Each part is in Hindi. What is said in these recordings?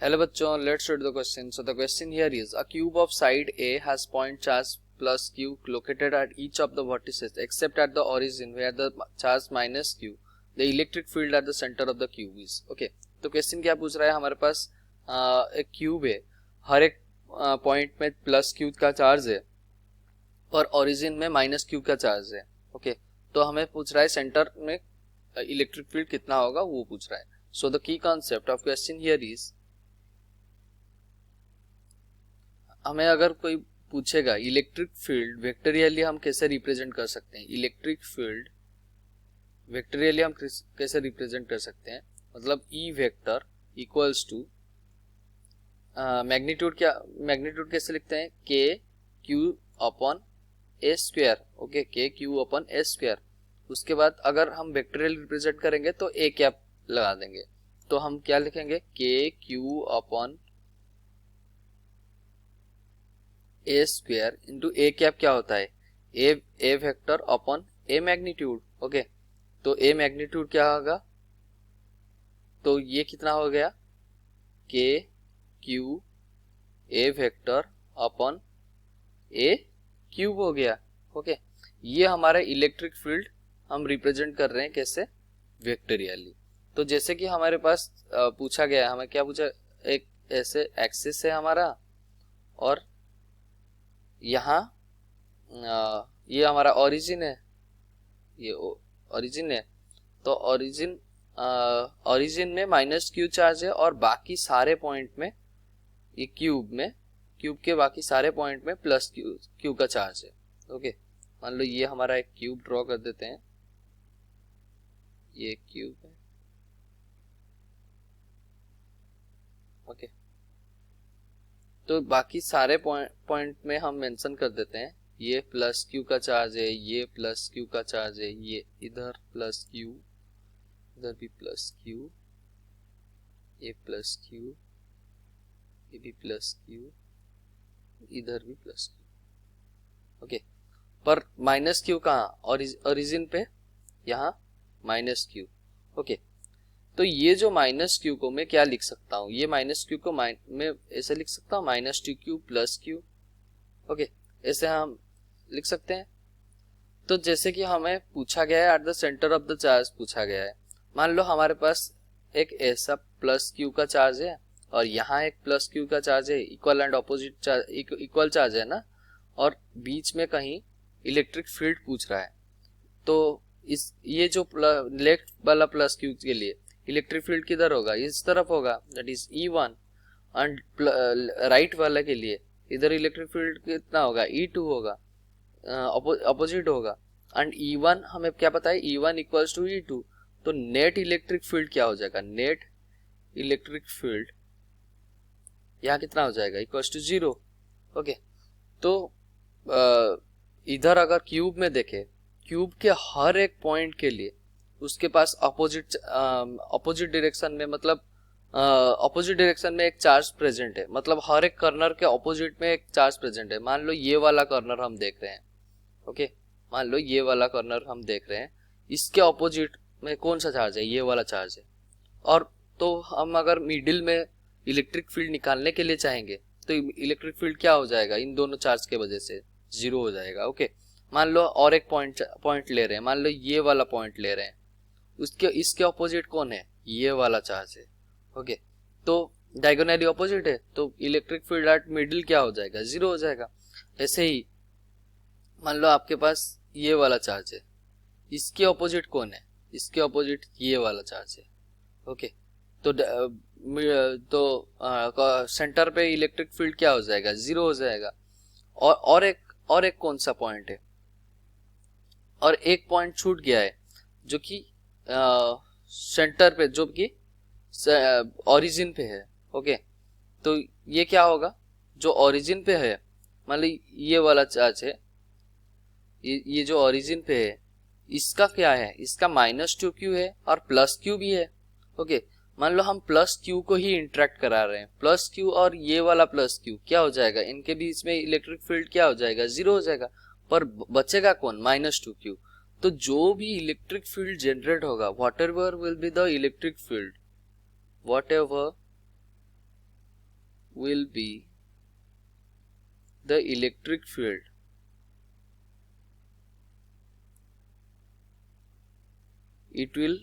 Hello बच्चों, let's read the question. So the question here is a cube of side A has point charge plus q located at each of the vertices except at the origin where the charge minus q. The electric field at the center of the cube is. Okay. तो क्वेश्चन क्या पूछ रहा है, हमारे पास एक क्यूब है, हर एक पॉइंट में प्लस क्यू का चार्ज है और ओरिजिन में माइनस क्यू का चार्ज है. ओके, तो हमें पूछ रहा है सेंटर में इलेक्ट्रिक फील्ड कितना होगा वो पूछ रहा है. So the key concept of question here is, हमें अगर कोई पूछेगा इलेक्ट्रिक फील्ड वेक्टोरियली हम कैसे रिप्रेजेंट कर सकते हैं, इलेक्ट्रिक फील्ड वेक्टोरियली हम कैसे रिप्रेजेंट कर सकते हैं, मतलब E vector equals to magnitude. क्या मैग्नीट्यूड कैसे लिखते हैं, K Q upon A square. Okay, K Q upon A square. उसके बाद अगर हम वेक्टोरियल रिप्रेजेंट करेंगे तो ए कैप लगा देंगे, तो हम क्या लिखेंगे, के Q upon A square into A cap क्या होता है, ए वेक्टर अपॉन ए मैग्नीट्यूड. ओके, तो ए मैग्नीट्यूड क्या होगा, तो ये कितना हो गया, के Q A vector upon A cube हो गया. ओके, ये हमारा इलेक्ट्रिक फील्ड हम रिप्रेजेंट कर रहे हैं कैसे, वेक्टोरियली. तो जैसे कि हमारे पास पूछा गया है, हमें क्या पूछा, एक ऐसे एक्सिस है हमारा और यहाँ ये हमारा ओरिजिन है, ये ओरिजिन है. तो ओरिजिन में माइनस क्यू चार्ज है और बाकी सारे पॉइंट में, ये क्यूब के बाकी सारे पॉइंट में प्लस क्यू का चार्ज है. ओके, मान लो ये हमारा एक क्यूब ड्रॉ कर देते हैं, ये क्यूब है. ओके, तो बाकी सारे पॉइंट में हम मेंशन कर देते हैं ये प्लस क्यू का चार्ज है, ये प्लस क्यू का चार्ज है, ये इधर प्लस क्यू, इधर भी प्लस क्यू, ये प्लस क्यू, ये भी प्लस क्यू, इधर भी प्लस क्यू. ओके, पर माइनस क्यू कहाँ, ओरिजिन पे, यहाँ माइनस क्यू. ओके, तो ये जो माइनस क्यू को मैं क्या लिख सकता हूँ, ये माइनस क्यू को मैं ऐसे लिख सकता हूँ, minus two Q plus Q. Okay, ऐसे हम लिख सकते हैं. तो जैसे कि हमें पूछा गया है at the centre of the charge पूछा गया है, मान लो हमारे पास एक ऐसा प्लस क्यू का चार्ज है और यहाँ एक प्लस क्यू का चार्ज है, equal and opposite charge, equal charge है ना, और बीच में कहीं इलेक्ट्रिक फील्ड पूछ रहा है. तो इस ये जो लेफ्ट वाला प्लस क्यू के लिए इलेक्ट्रिक फील्ड किधर होगा, इस तरफ होगा, that is E1. And right वाला के लिए इधर इलेक्ट्रिक फील्ड कितना होगा, E2 होगा, अपोजिट होगा. एंड E1 हमें क्या पता है, E1 इक्वल्स टू E2. तो नेट इलेक्ट्रिक फील्ड क्या हो जाएगा, नेट इलेक्ट्रिक फील्ड यहाँ कितना हो जाएगा, इक्वल्स टू 0. ओके, तो इधर अगर क्यूब में देखें, क्यूब के हर एक पॉइंट के लिए उसके पास अपोजिट डायरेक्शन में, मतलब अपोजिट डायरेक्शन में एक चार्ज प्रेजेंट है, मतलब हर एक कर्नर के अपोजिट में एक चार्ज प्रेजेंट है. मान लो ये वाला कर्नर हम देख रहे हैं. ओके, मान लो ये वाला कर्नर हम देख रहे हैं, इसके अपोजिट में कौन सा चार्ज है, ये वाला चार्ज है. और तो हम अगर मिडिल में इलेक्ट्रिक फील्ड निकालने के लिए चाहेंगे तो इलेक्ट्रिक फील्ड क्या हो जाएगा, इन दोनों चार्ज के वजह से 0 हो जाएगा. ओके, मान लो और एक पॉइंट ले रहे हैं, मान लो ये वाला पॉइंट ले रहे हैं, उसके इसके ऑपोजिट कौन है, ये वाला चार्ज है. ओके, तो डायगोनली ऑपोजिट है, तो इलेक्ट्रिक फील्ड एट मिडिल क्या हो जाएगा, 0 हो जाएगा. ऐसे ही मान लो आपके पास ये वाला चार्ज है, इसके ऑपोजिट कौन है, इसके ऑपोजिट ये वाला चार्ज है. ओके, तो सेंटर पे इलेक्ट्रिक फील्ड क्या हो जाएगा, 0 हो जाएगा. और एक कौन सा पॉइंट है, और एक पॉइंट छूट गया है जो कि सेंटर पे, जो कि ओरिजिन पे है. ओके, तो ये क्या होगा, जो ओरिजिन पे है, मान लो ये वाला चार्ज है, ये जो ओरिजिन पे है, इसका क्या है, इसका माइनस 2q है और प्लस q भी है. ओके, मान लो हम प्लस q को ही इंटरेक्ट करा रहे हैं, प्लस q और ये वाला प्लस q क्या हो जाएगा, इनके बीच में इलेक्ट्रिक फील्ड क्या हो जाएगा, 0 हो जाएगा. पर बचेगा कौन, माइनस 2q. तो जो भी इलेक्ट्रिक फील्ड जनरेट होगा, whatever will be the electric field, whatever will be the electric field it will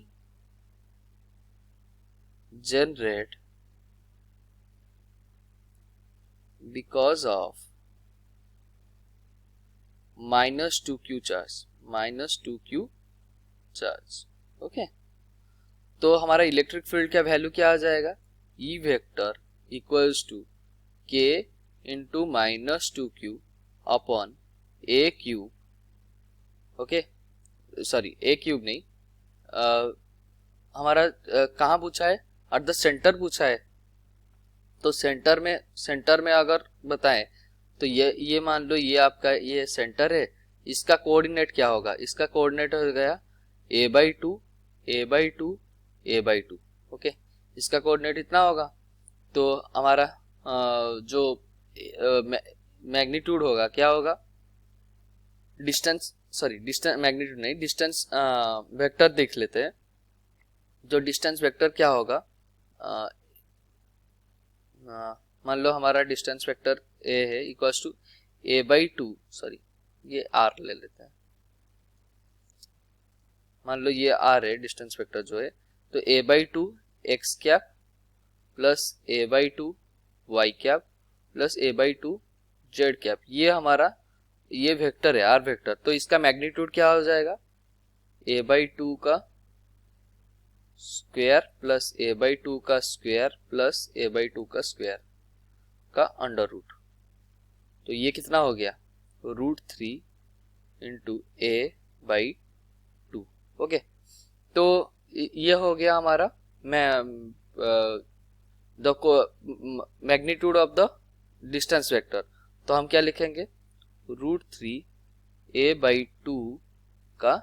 generate because of -2q charge. Okay, तो हमारा इलेक्ट्रिक फील्ड का वैल्यू क्या आ जाएगा, ई वेक्टर इक्वल्स टू के इंटू -2q अपॉन ए क्यूब। ओके, सॉरी ए क्यूब नहीं, हमारा कहाँ पूछा है, एट द सेंटर पूछा है। तो सेंटर में अगर बताएं तो ये मान लो ये आपका ये सेंटर है, इसका कोऑर्डिनेट क्या होगा, इसका कोऑर्डिनेट हो गया a/2 a/2 a/2। ओके, इसका कोऑर्डिनेट इतना होगा। तो हमारा जो मैग्नीट्यूड होगा क्या होगा, डिस्टेंस मैग्नीट्यूड नहीं, डिस्टेंस वेक्टर देख लेते हैं। जो डिस्टेंस वेक्टर क्या होगा, मान लो हमारा डिस्टेंस वेक्टर ए है इक्वल्स टू a/2, सॉरी ये r ले लेते हैं, मान लो ये r है डिस्टेंस वेक्टर जो है, तो a/2 x cap plus a/2 y cap plus a/2 z cap, ये हमारा ये वेक्टर है r वेक्टर। तो इसका मैग्नीट्यूड क्या हो जाएगा, a/2 का स्क्वायर प्लस a/2 का स्क्वायर प्लस a/2 का स्क्वायर का अंडर रूट। तो ये कितना हो गया, √3 इंटू a/2। ओके, तो ये हो गया हमारा the magnitude of the distance vector. तो हम क्या लिखेंगे, √3 a/2 का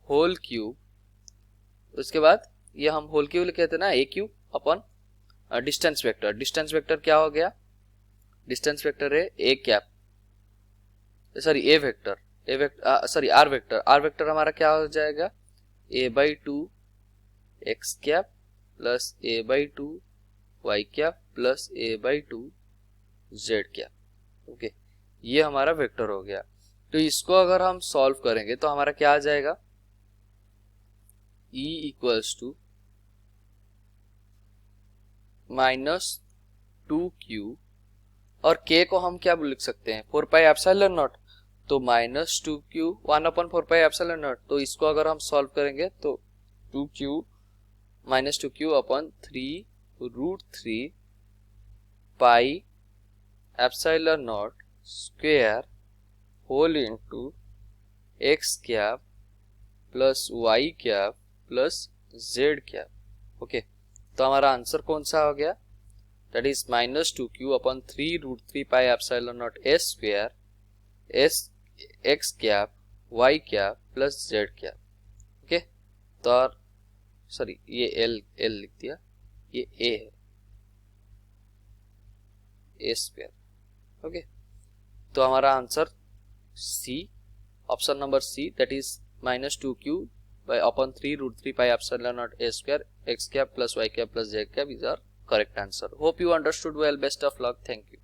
होल क्यूब, उसके बाद ये हम होल क्यूब लिखे थे ना, a cube upon distance vector. Distance vector क्या हो गया, डिस्टेंस वेक्टर है a cap, sorry a vector, sorry r vector हमारा क्या हो जाएगा, a/2 x cap plus a/2 y cap plus a/2 z cap. Okay, ये हमारा वेक्टर हो गया। तो इसको अगर हम सॉल्व करेंगे तो हमारा क्या आ जाएगा, E इक्वल्स टू -2q, और k को हम क्या लिख सकते हैं, 4πε0। तो -2q 1/4πε0। तो इसको अगर हम सॉल्व करेंगे तो 2q -2q upon 3√3 πε0 square whole into x cap plus y cap plus z cap. Okay, तो हमारा आंसर कौन सा हो गया, that is -2q upon 3√3 πε0 s square s x cap y cap plus z cap. Okay, तो सॉरी ये l लिख दिया, ये a है, a स्क्वायर। ओके, तो हमारा answer C, option number C, that is -2q upon 3√3 πε0 a square x cap plus y cap plus z cap is our correct answer. Hope you understood well. Best of luck. Thank you.